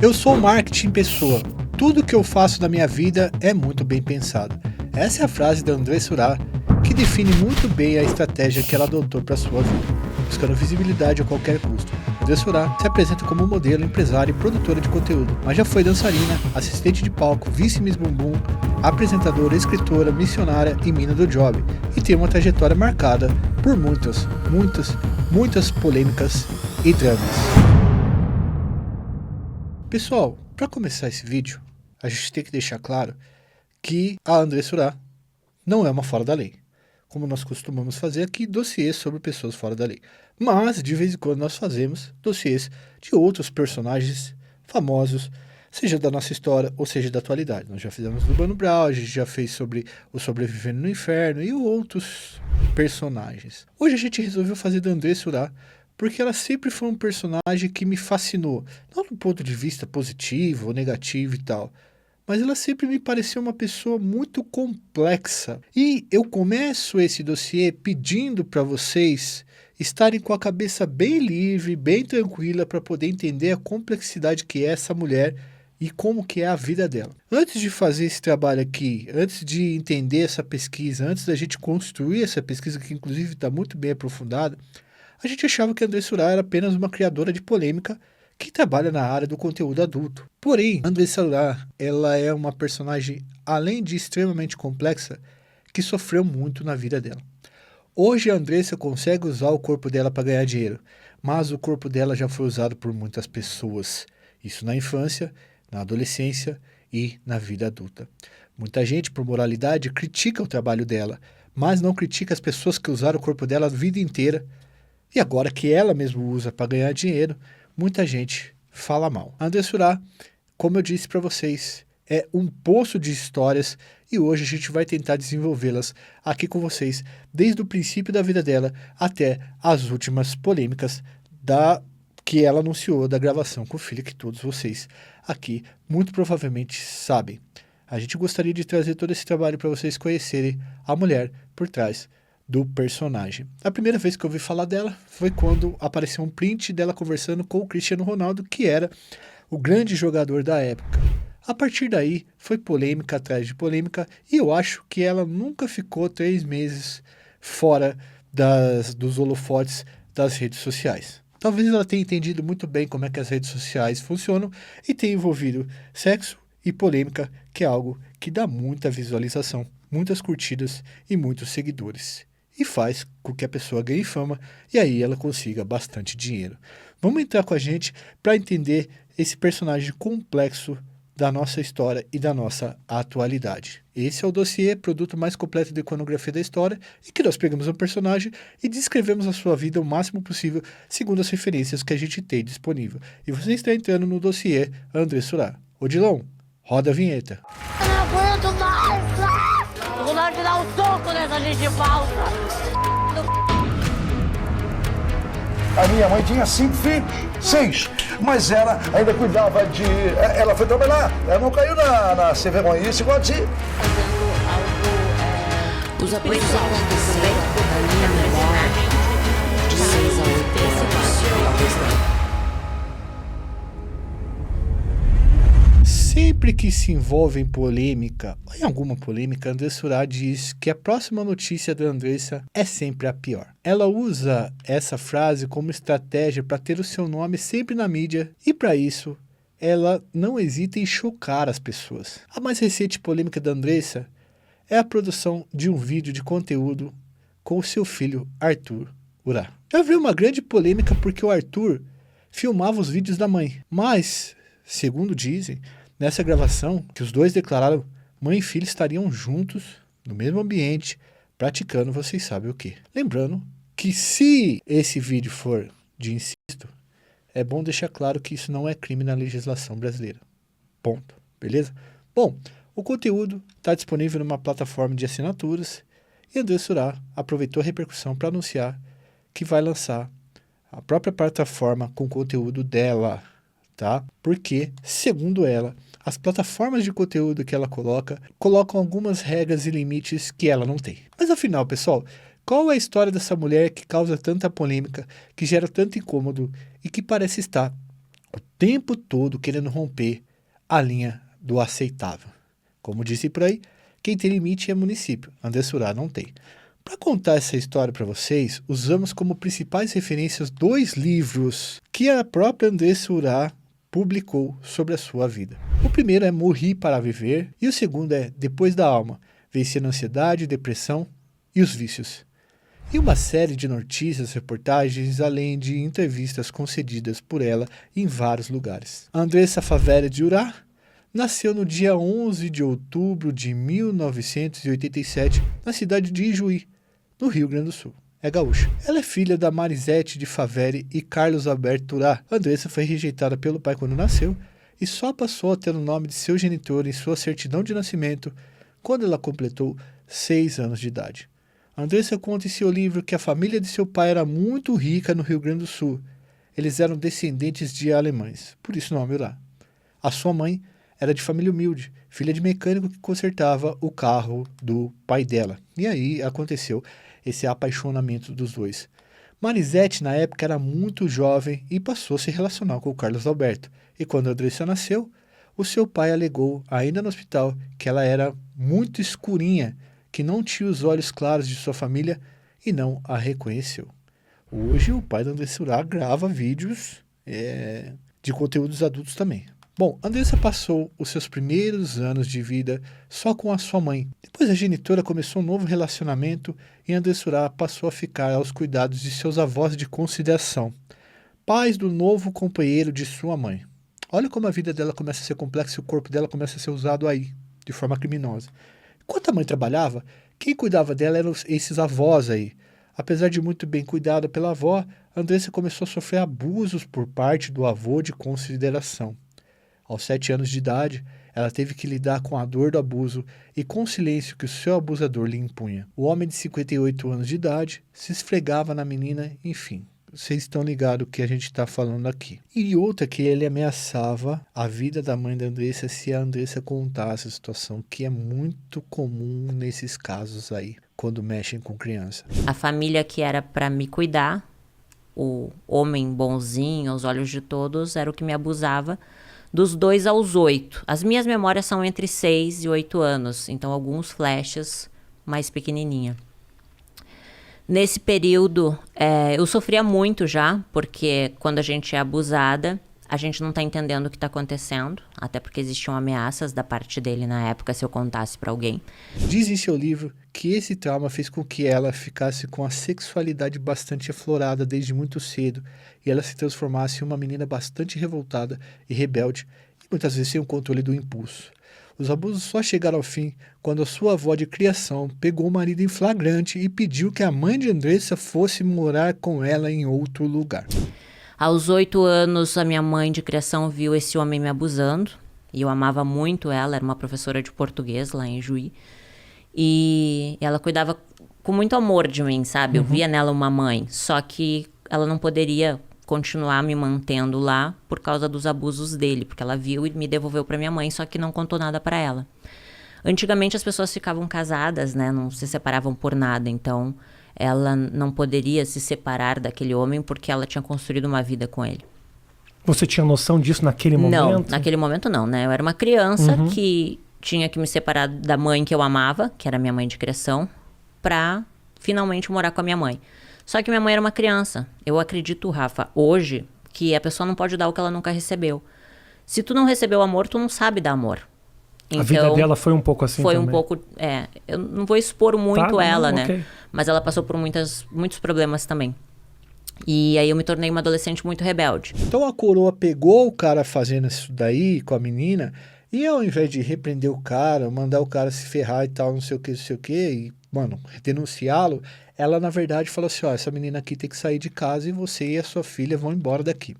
Eu sou marketing pessoa. Tudo que eu faço na minha vida é muito bem pensado. Essa é a frase da Andressa Urach, que define muito bem a estratégia que ela adotou para sua vida, buscando visibilidade a qualquer custo. Andressa Urach se apresenta como modelo, empresária e produtora de conteúdo, mas já foi dançarina, assistente de palco, vice-miss bumbum, apresentadora, escritora, missionária e mina do job, e tem uma trajetória marcada por muitas polêmicas e dramas. Pessoal, para começar esse vídeo, a gente tem que deixar claro que a Andressa Urach não é uma fora da lei, como nós costumamos fazer aqui dossiês sobre pessoas fora da lei. Mas, de vez em quando, nós fazemos dossiês de outros personagens famosos, seja da nossa história ou seja da atualidade. Nós já fizemos do Mano Brown, a gente já fez sobre o Sobrevivendo no Inferno e outros personagens. Hoje a gente resolveu fazer da Andressa Urach porque ela sempre foi um personagem que me fascinou, não do ponto de vista positivo ou negativo e tal, mas ela sempre me pareceu uma pessoa muito complexa. E eu começo esse dossiê pedindo para vocês estarem com a cabeça bem livre, bem tranquila, para poder entender a complexidade que é essa mulher e como que é a vida dela. Antes de fazer esse trabalho aqui, antes de entender essa pesquisa, antes da gente construir essa pesquisa, que inclusive está muito bem aprofundada, a gente achava que a Andressa Urach era apenas uma criadora de polêmica que trabalha na área do conteúdo adulto. Porém, a Andressa Urach, ela é uma personagem, além de extremamente complexa, que sofreu muito na vida dela. Hoje a Andressa consegue usar o corpo dela para ganhar dinheiro, mas o corpo dela já foi usado por muitas pessoas. Isso na infância, na adolescência e na vida adulta. Muita gente, por moralidade, critica o trabalho dela, mas não critica as pessoas que usaram o corpo dela a vida inteira. E agora que ela mesma usa para ganhar dinheiro, muita gente fala mal. A Andressa Urach, como eu disse para vocês, é um poço de histórias e hoje a gente vai tentar desenvolvê-las aqui com vocês, desde o princípio da vida dela até as últimas polêmicas que ela anunciou da gravação com o filho, que todos vocês aqui muito provavelmente sabem. A gente gostaria de trazer todo esse trabalho para vocês conhecerem a mulher por trás do personagem. A primeira vez que eu ouvi falar dela foi quando apareceu um print dela conversando com o Cristiano Ronaldo, que era o grande jogador da época. A partir daí, foi polêmica atrás de polêmica, e eu acho que ela nunca ficou 3 meses fora dos holofotes das redes sociais. Talvez ela tenha entendido muito bem como é que as redes sociais funcionam e tenha envolvido sexo e polêmica, que é algo que dá muita visualização, muitas curtidas e muitos seguidores. E faz com que a pessoa ganhe fama e aí ela consiga bastante dinheiro. Vamos entrar com a gente para entender esse personagem complexo da nossa história e da nossa atualidade. Esse é o dossiê, produto mais completo de iconografia da história, e que nós pegamos um personagem e descrevemos a sua vida o máximo possível, segundo as referências que a gente tem disponível. E você está entrando no dossiê Andressa Urach. Odilon, roda a vinheta. Eu não aguento mais! Tô com vontade de dar um soco nessa gente falsa! A minha mãe tinha 5 filhos, 6, mas ela ainda cuidava de... Ela foi trabalhar, ela não caiu na sem vergonhice igual a ti. Os apoios da minha memória de 6 a 8 Sempre que se envolve em polêmica, ou em alguma polêmica, Andressa Urach diz que a próxima notícia da Andressa é sempre a pior. Ela usa essa frase como estratégia para ter o seu nome sempre na mídia, e para isso, ela não hesita em chocar as pessoas. A mais recente polêmica da Andressa é a produção de um vídeo de conteúdo com o seu filho Arthur Urach. Já viu uma grande polêmica porque o Arthur filmava os vídeos da mãe, mas, segundo dizem, nessa gravação, que os dois declararam, mãe e filho estariam juntos, no mesmo ambiente, praticando vocês sabem o quê. Lembrando que se esse vídeo for de incesto, é bom deixar claro que isso não é crime na legislação brasileira. Ponto. Beleza? Bom, o conteúdo está disponível numa plataforma de assinaturas e Andressa Urach aproveitou a repercussão para anunciar que vai lançar a própria plataforma com conteúdo dela, tá? Porque, segundo ela, as plataformas de conteúdo que ela colocam algumas regras e limites que ela não tem. Mas afinal, pessoal, qual é a história dessa mulher que causa tanta polêmica, que gera tanto incômodo e que parece estar o tempo todo querendo romper a linha do aceitável. Como disse por aí, quem tem limite é município, André Surá não tem. Para contar essa história para vocês, usamos como principais referências 2 livros que a própria André Surá publicou sobre a sua vida. O primeiro é Morri para Viver e o segundo é Depois da Alma, Vencendo a Ansiedade, Depressão e os Vícios. E uma série de notícias, reportagens, além de entrevistas concedidas por ela em vários lugares. Andressa Favere de Urá nasceu no dia 11 de outubro de 1987 na cidade de Ijuí, no Rio Grande do Sul. É gaúcha. Ela é filha da Marisete de Favere e Carlos Alberto Urá. Andressa foi rejeitada pelo pai quando nasceu e só passou a ter o nome de seu genitor em sua certidão de nascimento quando ela completou 6 anos de idade. Andressa conta em seu livro que a família de seu pai era muito rica no Rio Grande do Sul. Eles eram descendentes de alemães, por isso o nome Urá. A sua mãe era de família humilde, filha de mecânico que consertava o carro do pai dela. E aí aconteceu esse apaixonamento dos dois. Marisete, na época, era muito jovem e passou a se relacionar com o Carlos Alberto. E quando a Andressa nasceu, o seu pai alegou, ainda no hospital, que ela era muito escurinha, que não tinha os olhos claros de sua família e não a reconheceu. Hoje, o pai da Andressa Urá grava vídeos de conteúdos adultos também. Bom, Andressa passou os seus primeiros anos de vida só com a sua mãe. Depois a genitora começou um novo relacionamento e Andressa Urá passou a ficar aos cuidados de seus avós de consideração, pais do novo companheiro de sua mãe. Olha como a vida dela começa a ser complexa e o corpo dela começa a ser usado aí, de forma criminosa. Enquanto a mãe trabalhava, quem cuidava dela eram esses avós aí. Apesar de muito bem cuidada pela avó, Andressa começou a sofrer abusos por parte do avô de consideração. Aos 7 anos de idade, ela teve que lidar com a dor do abuso e com o silêncio que o seu abusador lhe impunha. O homem de 58 anos de idade se esfregava na menina, enfim. Vocês estão ligados o que a gente está falando aqui. E outra que ele ameaçava a vida da mãe da Andressa se a Andressa contasse a situação, que é muito comum nesses casos aí, quando mexem com criança. A família que era para me cuidar, o homem bonzinho, aos olhos de todos, era o que me abusava. Dos 2 aos 8. As minhas memórias são entre 6 e 8 anos, então alguns flashes mais pequenininha. Nesse período, eu sofria muito já, porque quando a gente é abusada, a gente não tá entendendo o que tá acontecendo, até porque existiam ameaças da parte dele na época se eu contasse para alguém. Diz em seu livro que esse trauma fez com que ela ficasse com a sexualidade bastante aflorada desde muito cedo e ela se transformasse em uma menina bastante revoltada e rebelde e muitas vezes sem o controle do impulso. Os abusos só chegaram ao fim quando a sua avó de criação pegou o marido em flagrante e pediu que a mãe de Andressa fosse morar com ela em outro lugar. Aos 8 anos, a minha mãe de criação viu esse homem me abusando. E eu amava muito ela, era uma professora de português lá em Juí. E ela cuidava com muito amor de mim, sabe? Eu via nela uma mãe. Só que ela não poderia continuar me mantendo lá por causa dos abusos dele. Porque ela viu e me devolveu para minha mãe, só que não contou nada para ela. Antigamente as pessoas ficavam casadas, né? Não se separavam por nada, então ela não poderia se separar daquele homem porque ela tinha construído uma vida com ele. Você tinha noção disso naquele momento? Não, naquele momento não, né? Eu era uma criança que tinha que me separar da mãe que eu amava, que era minha mãe de criação, pra finalmente morar com a minha mãe. Só que minha mãe era uma criança. Eu acredito, Rafa, hoje, que a pessoa não pode dar o que ela nunca recebeu. Se tu não recebeu amor, tu não sabe dar amor. Então, a vida dela foi um pouco assim foi também. Um pouco, eu não vou expor muito ela, né? Okay. Mas ela passou por muitos problemas também. E aí eu me tornei uma adolescente muito rebelde. Então a coroa pegou o cara fazendo isso daí com a menina e ao invés de repreender o cara, mandar o cara se ferrar e tal, não sei o que, e, mano, denunciá-lo, ela na verdade falou assim, ó, essa menina aqui tem que sair de casa e você e a sua filha vão embora daqui.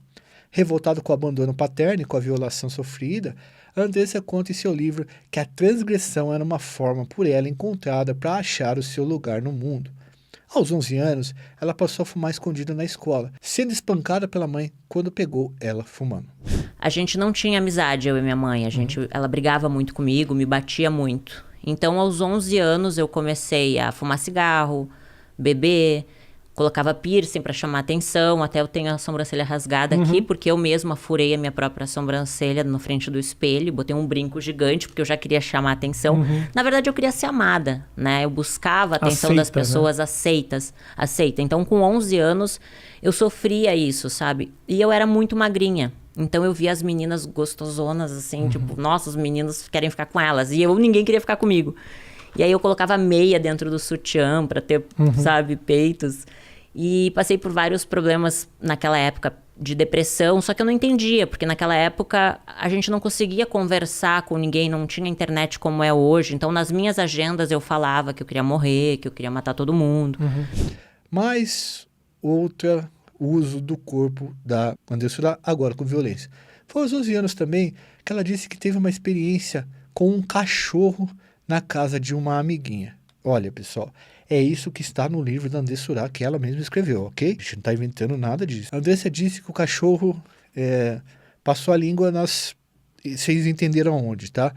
Revoltado com o abandono paterno e com a violação sofrida, Andressa conta em seu livro que a transgressão era uma forma por ela encontrada para achar o seu lugar no mundo. Aos 11 anos, ela passou a fumar escondida na escola, sendo espancada pela mãe quando pegou ela fumando. A gente não tinha amizade, eu e minha mãe. Ela brigava muito comigo, me batia muito. Então, aos 11 anos, eu comecei a fumar cigarro, beber. colocava piercing pra chamar atenção, até eu tenho a sobrancelha rasgada aqui, porque eu mesma furei a minha própria sobrancelha na frente do espelho, botei um brinco gigante, porque eu já queria chamar atenção. Na verdade, eu queria ser amada, né? Eu buscava a atenção das Aceita, né? pessoas aceita. Então, com 11 anos, eu sofria isso, sabe? E eu era muito magrinha. Então, eu via as meninas gostosonas, assim, tipo, nossa, os meninos querem ficar com elas. E ninguém queria ficar comigo. E aí, eu colocava meia dentro do sutiã pra ter, sabe, peitos. E passei por vários problemas naquela época de depressão, só que eu não entendia, porque naquela época a gente não conseguia conversar com ninguém, não tinha internet como é hoje. Então, nas minhas agendas, eu falava que eu queria morrer, que eu queria matar todo mundo. Mas outra uso do corpo da Andressa Urach, agora com violência. Foi aos 11 anos também que ela disse que teve uma experiência com um cachorro na casa de uma amiguinha. Olha, pessoal, é isso que está no livro da Andressa Urach, que ela mesma escreveu, ok? A gente não está inventando nada disso. A Andressa disse que o cachorro passou a língua nas... Vocês entenderam onde, tá?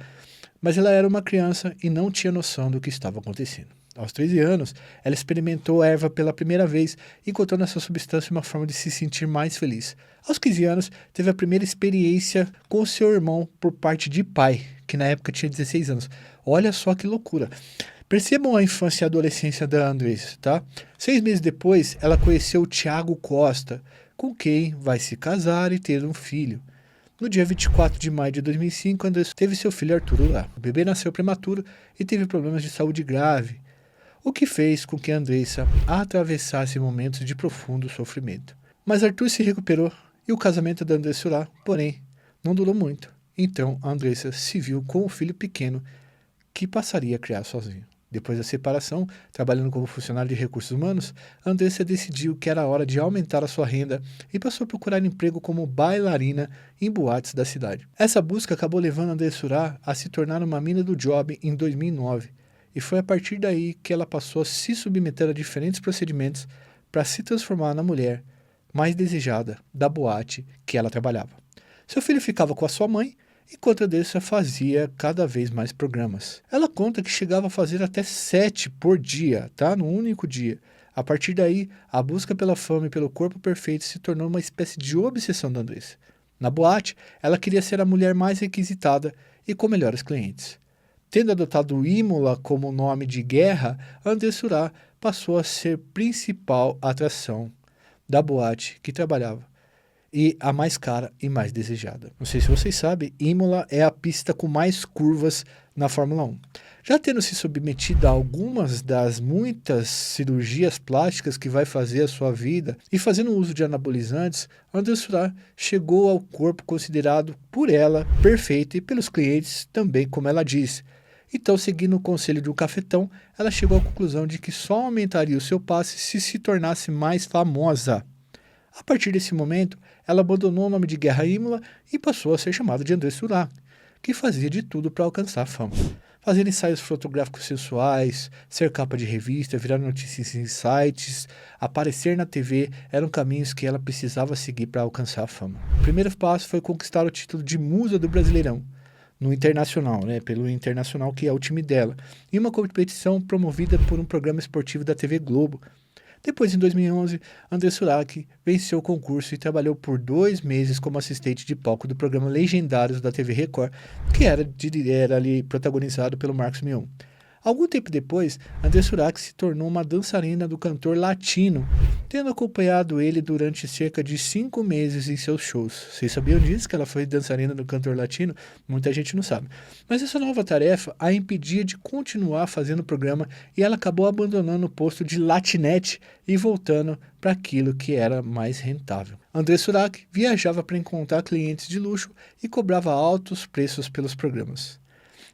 Mas ela era uma criança e não tinha noção do que estava acontecendo. Aos 13 anos, ela experimentou a erva pela primeira vez, encontrou nessa substância uma forma de se sentir mais feliz. Aos 15 anos, teve a primeira experiência com seu irmão por parte de pai, que na época tinha 16 anos. Olha só que loucura. Percebam a infância e a adolescência da Andressa, tá? 6 meses depois, ela conheceu o Thiago Costa, com quem vai se casar e ter um filho. No dia 24 de maio de 2005, Andressa teve seu filho Arthur lá. O bebê nasceu prematuro e teve problemas de saúde grave, o que fez com que Andressa atravessasse momentos de profundo sofrimento. Mas Arthur se recuperou e o casamento da Andressa Urach, porém, não durou muito. Então, a Andressa se viu com o filho pequeno que passaria a criar sozinho. Depois da separação, trabalhando como funcionário de recursos humanos, Andressa decidiu que era hora de aumentar a sua renda e passou a procurar emprego como bailarina em boates da cidade. Essa busca acabou levando Andressa Urach a se tornar uma mina do job em 2009, e foi a partir daí que ela passou a se submeter a diferentes procedimentos para se transformar na mulher mais desejada da boate que ela trabalhava. Seu filho ficava com a sua mãe, enquanto a Andressa fazia cada vez mais programas. Ela conta que chegava a fazer até 7 por dia, tá? Num único dia. A partir daí, a busca pela fama e pelo corpo perfeito se tornou uma espécie de obsessão da Andressa. Na boate, ela queria ser a mulher mais requisitada e com melhores clientes. Tendo adotado Imola como nome de guerra, a Andressa Urach passou a ser principal atração da boate que trabalhava e a mais cara e mais desejada. Não sei se vocês sabem, Imola é a pista com mais curvas na Fórmula 1. Já tendo se submetido a algumas das muitas cirurgias plásticas que vai fazer a sua vida e fazendo uso de anabolizantes, Andressa Urach chegou ao corpo considerado por ela perfeito e pelos clientes também, como ela diz. Então, seguindo o conselho de um cafetão, ela chegou à conclusão de que só aumentaria o seu passe se tornasse mais famosa. A partir desse momento, ela abandonou o nome de Guerra Imola e passou a ser chamada de Andressa Urach, que fazia de tudo para alcançar a fama. Fazer ensaios fotográficos sensuais, ser capa de revista, virar notícias em sites, aparecer na TV eram caminhos que ela precisava seguir para alcançar a fama. O primeiro passo foi conquistar o título de Musa do Brasileirão, no Internacional, né, pelo Internacional, que é o time dela, em uma competição promovida por um programa esportivo da TV Globo. Depois, em 2011, Andressa Urach venceu o concurso e trabalhou por 2 meses como assistente de palco do programa Legendários da TV Record, que era ali protagonizado pelo Marcos Mion. Algum tempo depois, Andressa Urach se tornou uma dançarina do cantor latino, tendo acompanhado ele durante cerca de 5 meses em seus shows. Vocês sabiam disso, que ela foi dançarina do cantor latino? Muita gente não sabe. Mas essa nova tarefa a impedia de continuar fazendo o programa e ela acabou abandonando o posto de latinete e voltando para aquilo que era mais rentável. Andressa Urach viajava para encontrar clientes de luxo e cobrava altos preços pelos programas.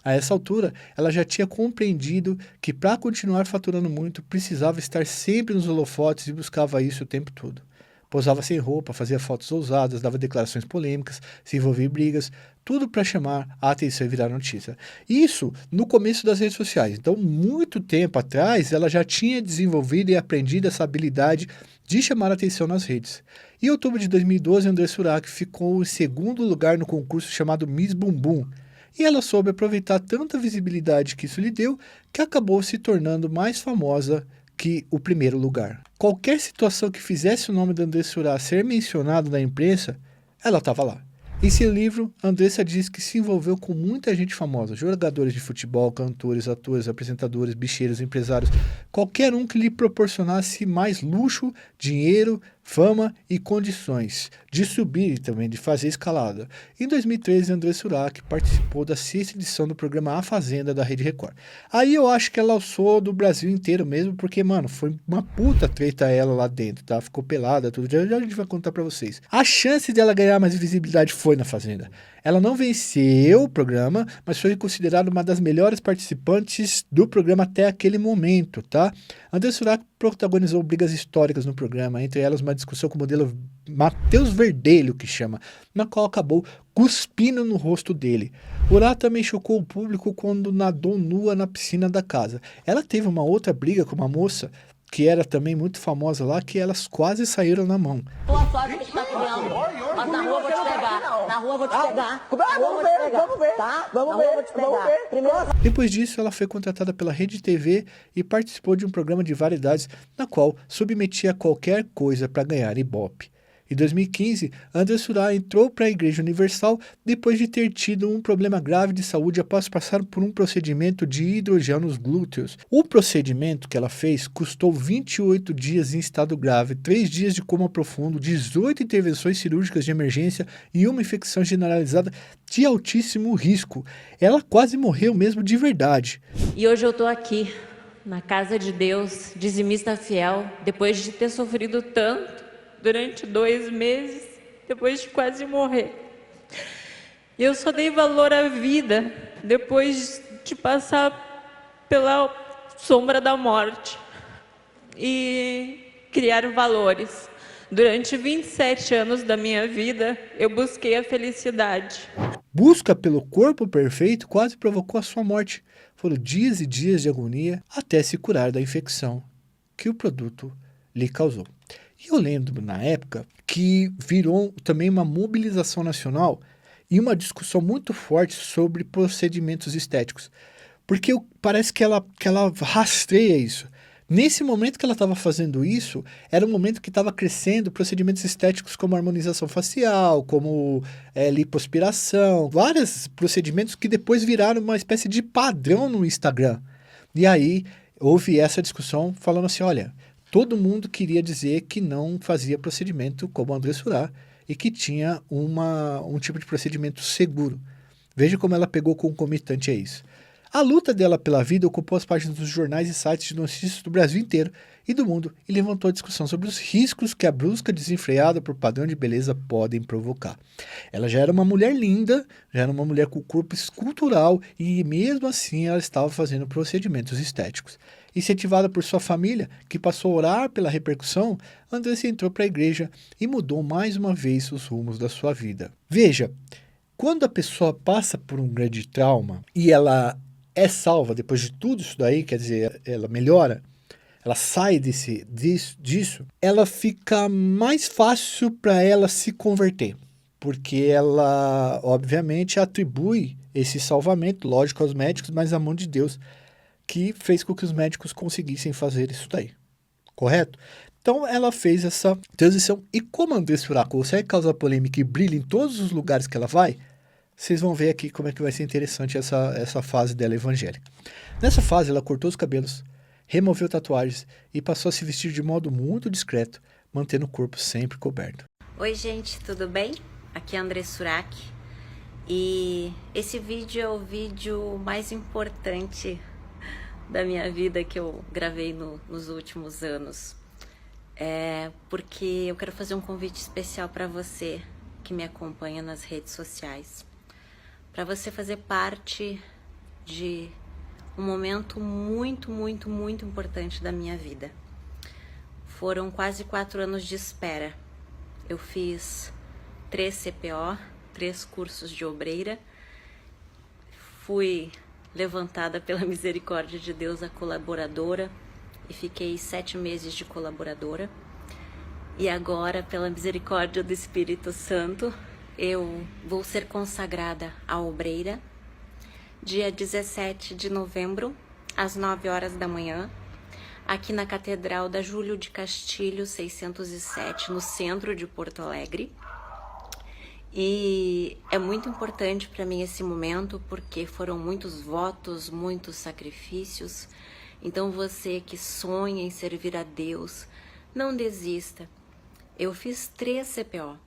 A essa altura, ela já tinha compreendido que para continuar faturando muito, precisava estar sempre nos holofotes e buscava isso o tempo todo. Posava sem roupa, fazia fotos ousadas, dava declarações polêmicas, se envolvia em brigas, tudo para chamar a atenção e virar notícia. Isso no começo das redes sociais. Então, muito tempo atrás, ela já tinha desenvolvido e aprendido essa habilidade de chamar a atenção nas redes. Em outubro de 2012, Andressa Urach ficou em segundo lugar no concurso chamado Miss Bumbum. E ela soube aproveitar tanta visibilidade que isso lhe deu, que acabou se tornando mais famosa que o primeiro lugar. Qualquer situação que fizesse o nome da Andressa Urach ser mencionado na imprensa, ela estava lá. Em seu livro, Andressa diz que se envolveu com muita gente famosa, jogadores de futebol, cantores, atores, apresentadores, bicheiros, empresários, qualquer um que lhe proporcionasse mais luxo, dinheiro, fama e condições de subir e também de fazer escalada. Em 2013, Andressa Urach participou da 6ª edição do programa A Fazenda da Rede Record. Aí eu acho que ela alçou do Brasil inteiro mesmo, porque, mano, foi uma puta treta ela lá dentro, tá? Ficou pelada, tudo. Já a gente vai contar pra vocês. A chance dela ganhar mais visibilidade foi na Fazenda. Ela não venceu o programa, mas foi considerada uma das melhores participantes do programa até aquele momento, tá? Andressa Urach protagonizou brigas históricas no programa, entre elas uma discussão com o modelo Matheus Verdelho, que chama, na qual acabou cuspindo no rosto dele. Urach também chocou o público quando nadou nua na piscina da casa. Ela teve uma outra briga com uma moça que era também muito famosa lá, que elas quase saíram na mão. Boa sorte que está comendo. Mas na rua eu vou te pegar. Na rua eu vou te pegar. Vamos ver. Tá? Vamos ver. Primeiro... Depois disso, ela foi contratada pela Rede TV e participou de um programa de variedades na qual submetia qualquer coisa para ganhar ibope. Em 2015, Andressa Urach entrou para a Igreja Universal depois de ter tido um problema grave de saúde após passar por um procedimento de hidrogel nos glúteos. O procedimento que ela fez custou 28 dias em estado grave, 3 dias de coma profundo, 18 intervenções cirúrgicas de emergência e uma infecção generalizada de altíssimo risco. Ela quase morreu mesmo de verdade. E hoje eu tô aqui, na casa de Deus, dizimista fiel, depois de ter sofrido tanto, durante 2 meses, depois de quase morrer. E eu só dei valor à vida depois de passar pela sombra da morte e criar valores. Durante 27 anos da minha vida, eu busquei a felicidade. Busca pelo corpo perfeito quase provocou a sua morte. Foram dias e dias de agonia até se curar da infecção que o produto lhe causou. E eu lembro, na época, que virou também uma mobilização nacional e uma discussão muito forte sobre procedimentos estéticos. Porque parece que ela rastreia isso. Nesse momento que ela estava fazendo isso, era um momento que estava crescendo procedimentos estéticos como harmonização facial, como lipoaspiração, vários procedimentos que depois viraram uma espécie de padrão no Instagram. E aí houve essa discussão falando assim, olha... Todo mundo queria dizer que não fazia procedimento como a Andressa Urach e que tinha um tipo de procedimento seguro. Veja como ela pegou concomitante a isso. A luta dela pela vida ocupou as páginas dos jornais e sites de notícias do Brasil inteiro e do mundo e levantou a discussão sobre os riscos que a busca desenfreada por padrão de beleza podem provocar. Ela já era uma mulher linda, já era uma mulher com corpo escultural e mesmo assim ela estava fazendo procedimentos estéticos. Incentivada por sua família, que passou a orar pela repercussão, Andressa entrou para a igreja e mudou mais uma vez os rumos da sua vida. Veja, quando a pessoa passa por um grande trauma e ela é salva depois de tudo isso daí, quer dizer, ela melhora, ela sai disso, ela fica mais fácil para ela se converter, porque ela, obviamente, atribui esse salvamento, lógico, aos médicos, mas à mão de Deus, que fez com que os médicos conseguissem fazer isso daí, correto? Então ela fez essa transição, e como a Andressa Urach consegue causar polêmica e brilha em todos os lugares que ela vai, vocês vão ver aqui como é que vai ser interessante essa fase dela evangélica. Nessa fase ela cortou os cabelos, removeu tatuagens e passou a se vestir de modo muito discreto, mantendo o corpo sempre coberto. Oi gente, tudo bem? Aqui é a Andressa Urach e esse vídeo é o vídeo mais importante da minha vida que eu gravei nos últimos anos. Porque eu quero fazer um convite especial para você que me acompanha nas redes sociais. Para você fazer parte de um momento muito, muito, muito importante da minha vida. Foram quase 4 anos de espera. Eu fiz 3 CPO, 3 cursos de obreira. Fui levantada pela misericórdia de Deus a colaboradora e fiquei 7 meses de colaboradora. E agora, pela misericórdia do Espírito Santo, eu vou ser consagrada a obreira, dia 17 de novembro, às 9 horas da manhã, aqui na Catedral da Júlio de Castilho 607, no centro de Porto Alegre. E é muito importante para mim esse momento porque foram muitos votos, muitos sacrifícios. Então você que sonha em servir a Deus, não desista. Eu fiz 3 CPO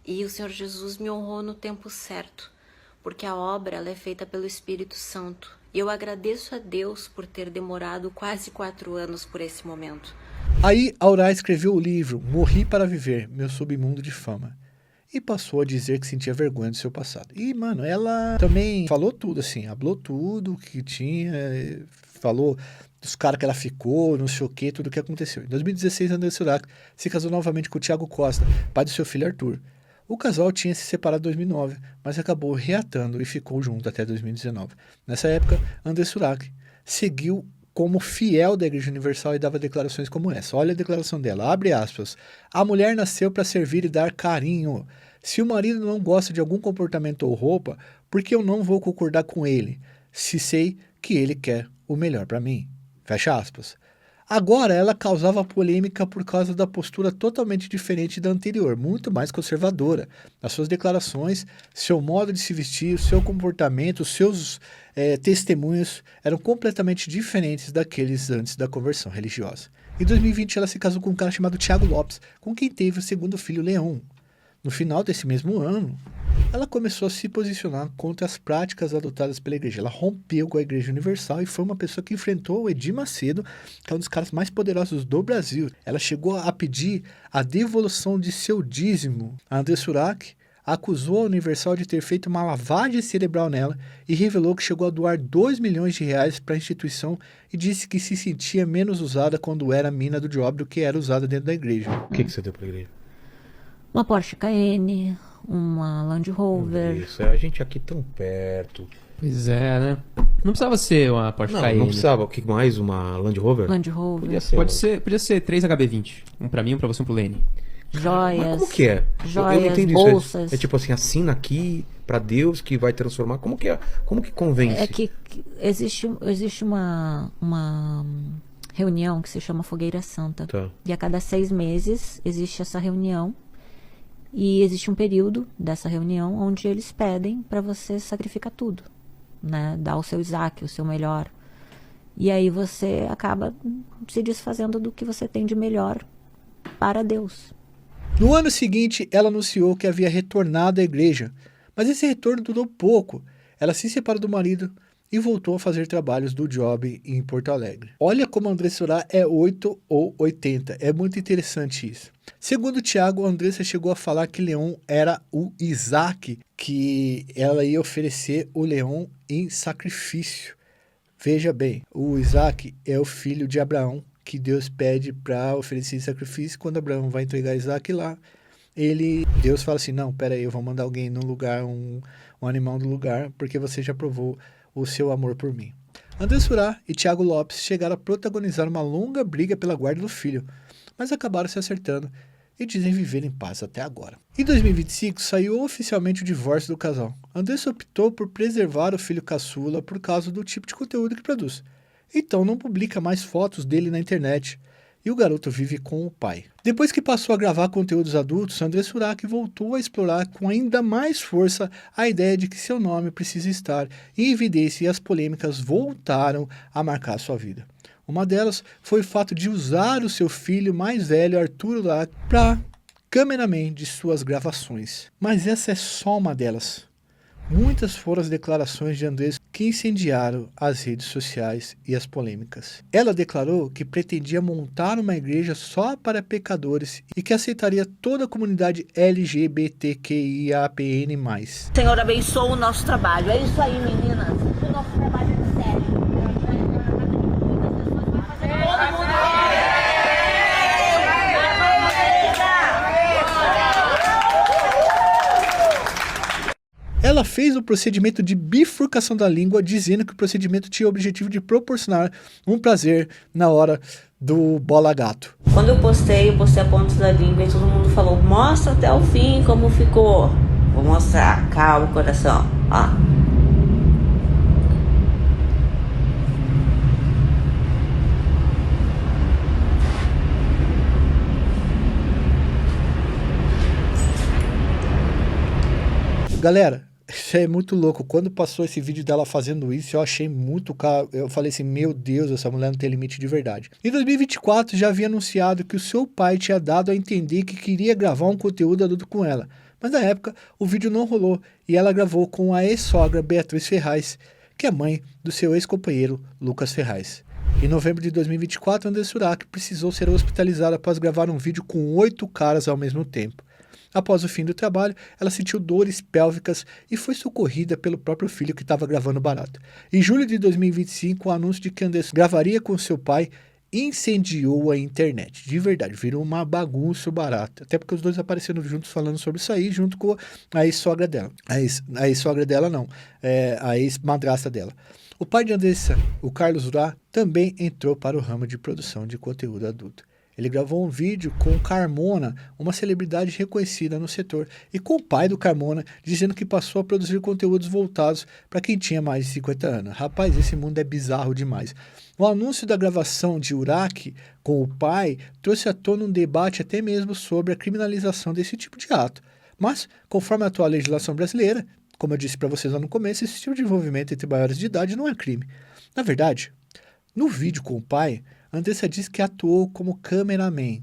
e o Senhor Jesus me honrou no tempo certo, porque a obra ela é feita pelo Espírito Santo. E eu agradeço a Deus por ter demorado quase 4 anos por esse momento. Aí Aurá escreveu o livro Morri para Viver, Meu Submundo de Fama. E passou a dizer que sentia vergonha do seu passado. E, mano, ela também falou tudo, assim, falou tudo que tinha, falou dos caras que ela ficou, não sei o que, tudo o que aconteceu. Em 2016, Andressa Urach se casou novamente com o Thiago Costa, pai do seu filho Arthur. O casal tinha se separado em 2009, mas acabou reatando e ficou junto até 2019. Nessa época, Andressa Urach seguiu como fiel da Igreja Universal e dava declarações como essa. Olha a declaração dela, abre aspas. A mulher nasceu para servir e dar carinho. Se o marido não gosta de algum comportamento ou roupa, por que eu não vou concordar com ele, se sei que ele quer o melhor para mim? Fecha aspas. Agora, ela causava polêmica por causa da postura totalmente diferente da anterior, muito mais conservadora. As suas declarações, seu modo de se vestir, seu comportamento, seus testemunhos eram completamente diferentes daqueles antes da conversão religiosa. Em 2020, ela se casou com um cara chamado Thiago Lopes, com quem teve o segundo filho, Leon. No final desse mesmo ano, ela começou a se posicionar contra as práticas adotadas pela igreja. Ela rompeu com a Igreja Universal e foi uma pessoa que enfrentou o Edir Macedo, que é um dos caras mais poderosos do Brasil. Ela chegou a pedir a devolução de seu dízimo. A Andressa Urach acusou a Universal de ter feito uma lavagem cerebral nela e revelou que chegou a doar 2 milhões de reais para a instituição e disse que se sentia menos usada quando era mina do job do que era usada dentro da igreja. O que você deu para a igreja? Uma Porsche Cayenne, uma Land Rover. Isso, é a gente aqui tão perto. Pois é, né? Não precisava ser uma Porsche Cayenne. Não precisava. O que mais? Uma Land Rover? Land Rover. Podia ser 3 HB20. Um pra mim, um pra você, um pro Lene. Joias. Mas como que é? Joias, eu não entendo bolsas. isso. É tipo assim, assina aqui pra Deus que vai transformar. Como que é? Como que convence? É que existe uma reunião que se chama Fogueira Santa. Tá. E a cada 6 meses existe essa reunião. E existe um período dessa reunião onde eles pedem para você sacrificar tudo, né? Dar o seu Isaac, o seu melhor. E aí você acaba se desfazendo do que você tem de melhor para Deus. No ano seguinte, ela anunciou que havia retornado à igreja, mas esse retorno durou pouco. Ela se separou do marido e voltou a fazer trabalhos do job em Porto Alegre. Olha como a Andressa Urach é 8 ou 80. É muito interessante isso. Segundo o Thiago, a Andressa chegou a falar que Leon era o Isaac, que ela ia oferecer o Leon em sacrifício. Veja bem, o Isaac é o filho de Abraão, que Deus pede para oferecer em sacrifício. Quando Abraão vai entregar Isaac lá, Deus fala assim, não, peraí, eu vou mandar alguém no lugar, um animal no lugar, porque você já provou o seu amor por mim. Andressa Urach e Thiago Lopes chegaram a protagonizar uma longa briga pela guarda do filho, mas acabaram se acertando e dizem viver em paz até agora. Em 2025, saiu oficialmente o divórcio do casal. Andressa optou por preservar o filho caçula por causa do tipo de conteúdo que produz. Então não publica mais fotos dele na internet. E o garoto vive com o pai. Depois que passou a gravar conteúdos adultos, Andressa Urach voltou a explorar com ainda mais força a ideia de que seu nome precisa estar em evidência e as polêmicas voltaram a marcar sua vida. Uma delas foi o fato de usar o seu filho mais velho, Arthur Urach, para cameraman de suas gravações. Mas essa é só uma delas. Muitas foram as declarações de Andressa que incendiaram as redes sociais e as polêmicas. Ela declarou que pretendia montar uma igreja só para pecadores e que aceitaria toda a comunidade LGBTQIAPN+. Senhor, abençoa o nosso trabalho. É isso aí, meninas. O nosso trabalho é sério. Ela fez o procedimento de bifurcação da língua, dizendo que o procedimento tinha o objetivo de proporcionar um prazer na hora do bola gato. Quando eu postei a ponta da língua e todo mundo falou, mostra até o fim como ficou. Vou mostrar, calma o coração, ó. Galera, isso é muito louco. Quando passou esse vídeo dela fazendo isso, eu achei muito caro. Eu falei assim, meu Deus, essa mulher não tem limite de verdade. Em 2024, já havia anunciado que o seu pai tinha dado a entender que queria gravar um conteúdo adulto com ela. Mas na época, o vídeo não rolou e ela gravou com a ex-sogra Beatriz Ferraz, que é mãe do seu ex-companheiro Lucas Ferraz. Em novembro de 2024, Andressa Urach precisou ser hospitalizada após gravar um vídeo com 8 caras ao mesmo tempo. Após o fim do trabalho, ela sentiu dores pélvicas e foi socorrida pelo próprio filho que estava gravando barato. Em julho de 2025, o anúncio de que Andressa gravaria com seu pai incendiou a internet. De verdade, virou uma bagunça barata. Até porque os dois apareceram juntos falando sobre isso aí, junto com a ex-sogra dela. A ex-sogra dela não, a ex-madrasta dela. O pai de Andressa, o Carlos Urach, também entrou para o ramo de produção de conteúdo adulto. Ele gravou um vídeo com Carmona, uma celebridade reconhecida no setor, e com o pai do Carmona, dizendo que passou a produzir conteúdos voltados para quem tinha mais de 50 anos. Rapaz, esse mundo é bizarro demais. O anúncio da gravação de Urach com o pai trouxe à tona um debate até mesmo sobre a criminalização desse tipo de ato. Mas, conforme a atual legislação brasileira, como eu disse para vocês lá no começo, esse tipo de envolvimento entre maiores de idade não é crime. Na verdade, no vídeo com o pai, Andressa diz que atuou como cameraman.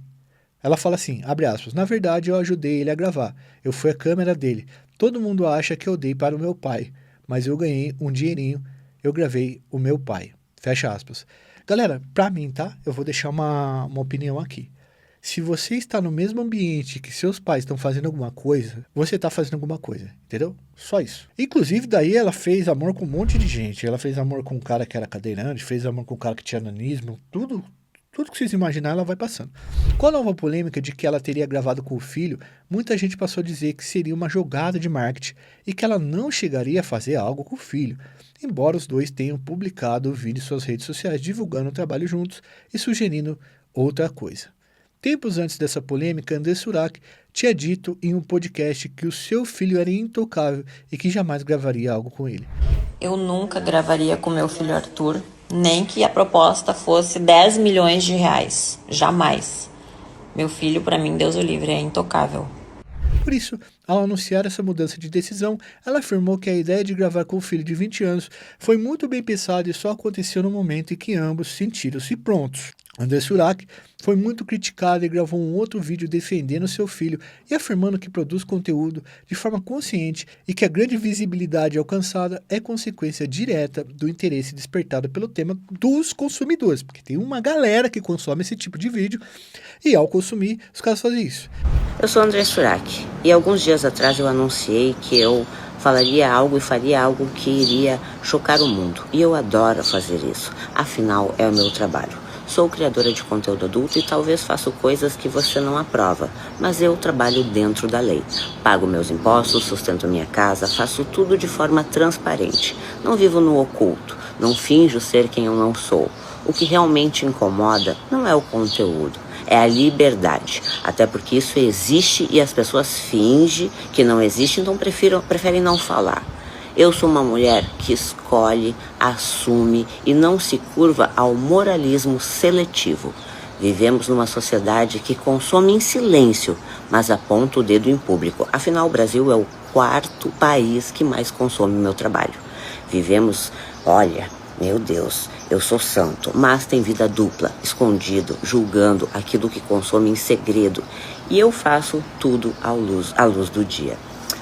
Ela fala assim, abre aspas, na verdade eu ajudei ele a gravar, eu fui a câmera dele. Todo mundo acha que eu dei para o meu pai, mas eu ganhei um dinheirinho, eu gravei o meu pai. Fecha aspas. Galera, pra mim, tá? Eu vou deixar uma opinião aqui. Se você está no mesmo ambiente que seus pais estão fazendo alguma coisa, você está fazendo alguma coisa, entendeu? Só isso. Inclusive, daí ela fez amor com um monte de gente. Ela fez amor com um cara que era cadeirante, fez amor com um cara que tinha nanismo, tudo que vocês imaginarem, ela vai passando. Com a nova polêmica de que ela teria gravado com o filho, muita gente passou a dizer que seria uma jogada de marketing e que ela não chegaria a fazer algo com o filho, embora os dois tenham publicado o vídeo em suas redes sociais divulgando o trabalho juntos e sugerindo outra coisa. Tempos antes dessa polêmica, Andressa Urach tinha dito em um podcast que o seu filho era intocável e que jamais gravaria algo com ele. Eu nunca gravaria com meu filho Arthur, nem que a proposta fosse 10 milhões de reais. Jamais. Meu filho, para mim, Deus o livre, é intocável. Por isso, ao anunciar essa mudança de decisão, ela afirmou que a ideia de gravar com o filho de 20 anos foi muito bem pensada e só aconteceu no momento em que ambos sentiram-se prontos. Andressa Urach foi muito criticada e gravou um outro vídeo defendendo seu filho e afirmando que produz conteúdo de forma consciente e que a grande visibilidade alcançada é consequência direta do interesse despertado pelo tema dos consumidores, porque tem uma galera que consome esse tipo de vídeo e ao consumir, os caras fazem isso. Eu sou Andressa Urach e alguns dias atrás eu anunciei que eu falaria algo e faria algo que iria chocar o mundo. E eu adoro fazer isso, afinal é o meu trabalho. Sou criadora de conteúdo adulto e talvez faço coisas que você não aprova, mas eu trabalho dentro da lei. Pago meus impostos, sustento minha casa, faço tudo de forma transparente. Não vivo no oculto, não finjo ser quem eu não sou. O que realmente incomoda não é o conteúdo, é a liberdade. Até porque isso existe e as pessoas fingem que não existe, então preferem não falar. Eu sou uma mulher que escolhe, assume e não se curva ao moralismo seletivo. Vivemos numa sociedade que consome em silêncio, mas aponta o dedo em público. Afinal, o Brasil é o 4º país que mais consome meu trabalho. Vivemos, olha, meu Deus, eu sou santo, mas tem vida dupla, escondido, julgando aquilo que consome em segredo. E eu faço tudo à luz do dia.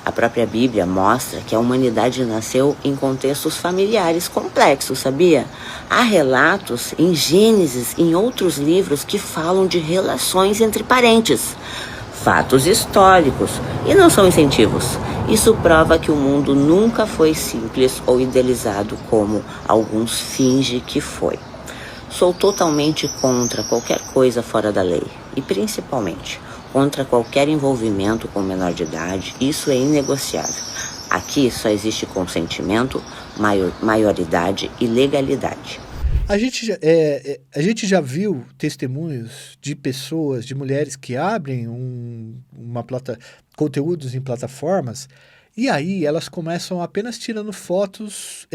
A própria Bíblia mostra que a humanidade nasceu em contextos familiares complexos, sabia? Há relatos em Gênesis e em outros livros que falam de relações entre parentes. Fatos históricos e não são incentivos. Isso prova que o mundo nunca foi simples ou idealizado como alguns fingem que foi. Sou totalmente contra qualquer coisa fora da lei e principalmente contra qualquer envolvimento com menor de idade. Isso é inegociável. Aqui só existe consentimento, maioridade e legalidade. A gente já viu testemunhos de pessoas, de mulheres que abrem conteúdos em plataformas e aí elas começam apenas tirando fotos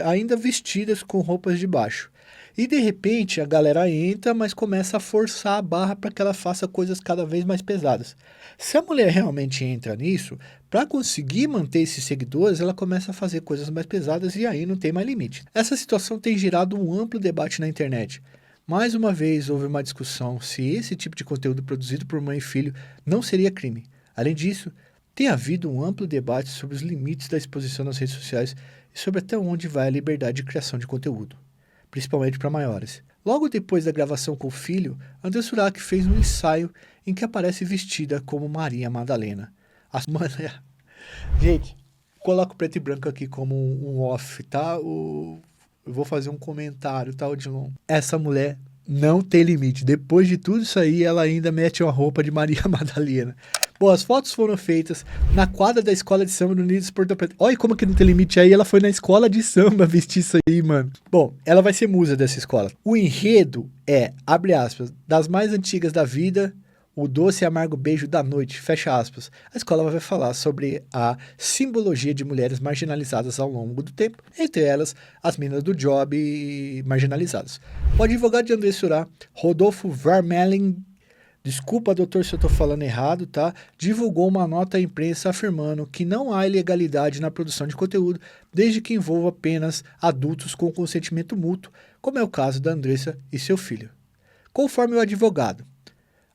ainda vestidas com roupas de baixo. E de repente a galera entra, mas começa a forçar a barra para que ela faça coisas cada vez mais pesadas. Se a mulher realmente entra nisso, para conseguir manter esses seguidores, ela começa a fazer coisas mais pesadas e aí não tem mais limite. Essa situação tem gerado um amplo debate na internet. Mais uma vez houve uma discussão se esse tipo de conteúdo produzido por mãe e filho não seria crime. Além disso, tem havido um amplo debate sobre os limites da exposição nas redes sociais e sobre até onde vai a liberdade de criação de conteúdo, principalmente para maiores. Logo depois da gravação com o filho, Andressa Urach fez um ensaio em que aparece vestida como Maria Madalena. Gente, coloco preto e branco aqui como um off, tá? Eu vou fazer um comentário, tá, Odilon? Essa mulher não tem limite. Depois de tudo isso aí, ela ainda mete uma roupa de Maria Madalena. Bom, as fotos foram feitas na quadra da escola de samba do Unidos Porto Preto. Olha como que não tem limite aí, ela foi na escola de samba vestir isso aí, mano. Bom, ela vai ser musa dessa escola. O enredo é, abre aspas, das mais antigas da vida, o doce e amargo beijo da noite, fecha aspas. A escola vai falar sobre a simbologia de mulheres marginalizadas ao longo do tempo, entre elas as meninas do job marginalizadas. O advogado de Andressa Urach, Rodolfo Vermeulen, desculpa, doutor, se eu estou falando errado, tá? Divulgou uma nota à imprensa afirmando que não há ilegalidade na produção de conteúdo, desde que envolva apenas adultos com consentimento mútuo, como é o caso da Andressa e seu filho. Conforme o advogado,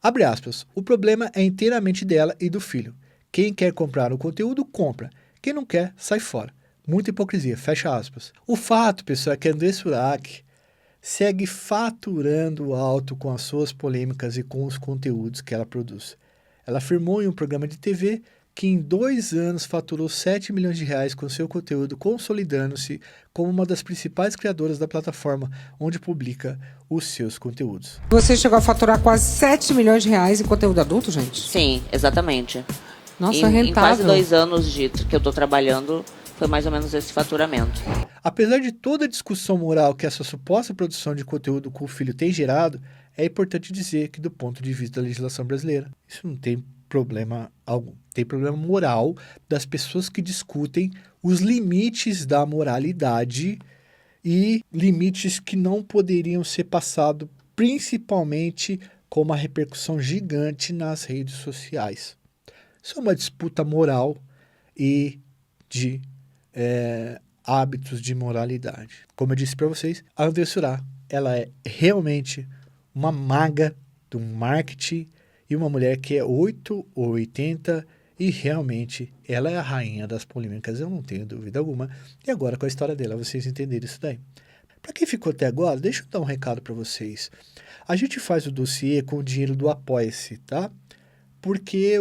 abre aspas, o problema é inteiramente dela e do filho. Quem quer comprar o conteúdo, compra. Quem não quer, sai fora. Muita hipocrisia, fecha aspas. O fato, pessoal, é que a Andressa Urach segue faturando alto com as suas polêmicas e com os conteúdos que ela produz. Ela afirmou em um programa de TV que em 2 anos faturou 7 milhões de reais com seu conteúdo, consolidando-se como uma das principais criadoras da plataforma onde publica os seus conteúdos. Você chegou a faturar quase 7 milhões de reais em conteúdo adulto, gente? Sim, exatamente. Nossa, rentável. Em quase 2 anos que eu tô trabalhando, foi mais ou menos esse faturamento. Apesar de toda a discussão moral que essa suposta produção de conteúdo com o filho tem gerado, é importante dizer que do ponto de vista da legislação brasileira, isso não tem problema algum. Tem problema moral das pessoas que discutem os limites da moralidade e limites que não poderiam ser passados, principalmente com uma repercussão gigante nas redes sociais. Isso é uma disputa moral e de hábitos de moralidade. Como eu disse para vocês, a Andressa Urach, ela é realmente uma maga do marketing e uma mulher que é 8 ou 80 e realmente ela é a rainha das polêmicas, eu não tenho dúvida alguma. E agora com a história dela, vocês entenderam isso daí. Para quem ficou até agora, deixa eu dar um recado para vocês. A gente faz o dossiê com o dinheiro do Apoia-se, tá? Porque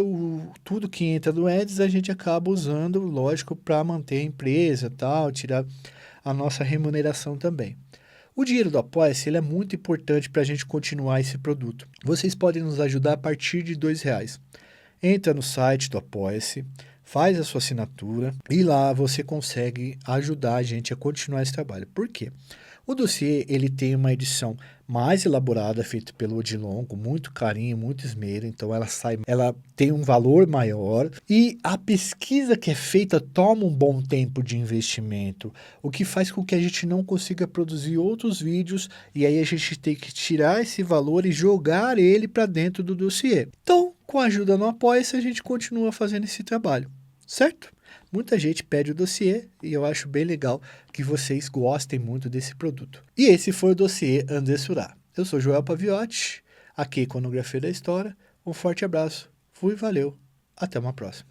tudo que entra do Ads a gente acaba usando, lógico, para manter a empresa, tal, tirar a nossa remuneração também. O dinheiro do Apoia-se ele é muito importante para a gente continuar esse produto. Vocês podem nos ajudar a partir de R$2. Entra no site do Apoia-se, faz a sua assinatura e lá você consegue ajudar a gente a continuar esse trabalho. Por quê? O dossiê ele tem uma edição mais elaborada, feita pelo Odilon, com muito carinho, muito esmero, então ela tem um valor maior e a pesquisa que é feita toma um bom tempo de investimento, o que faz com que a gente não consiga produzir outros vídeos e aí a gente tem que tirar esse valor e jogar ele para dentro do dossiê. Então, com a ajuda no Apoia-se, a gente continua fazendo esse trabalho, certo? Muita gente pede o dossiê e eu acho bem legal que vocês gostem muito desse produto. E esse foi o dossiê Andressa Urach. Eu sou Joel Paviotti, aqui Iconografia da História. Um forte abraço, fui, valeu, até uma próxima.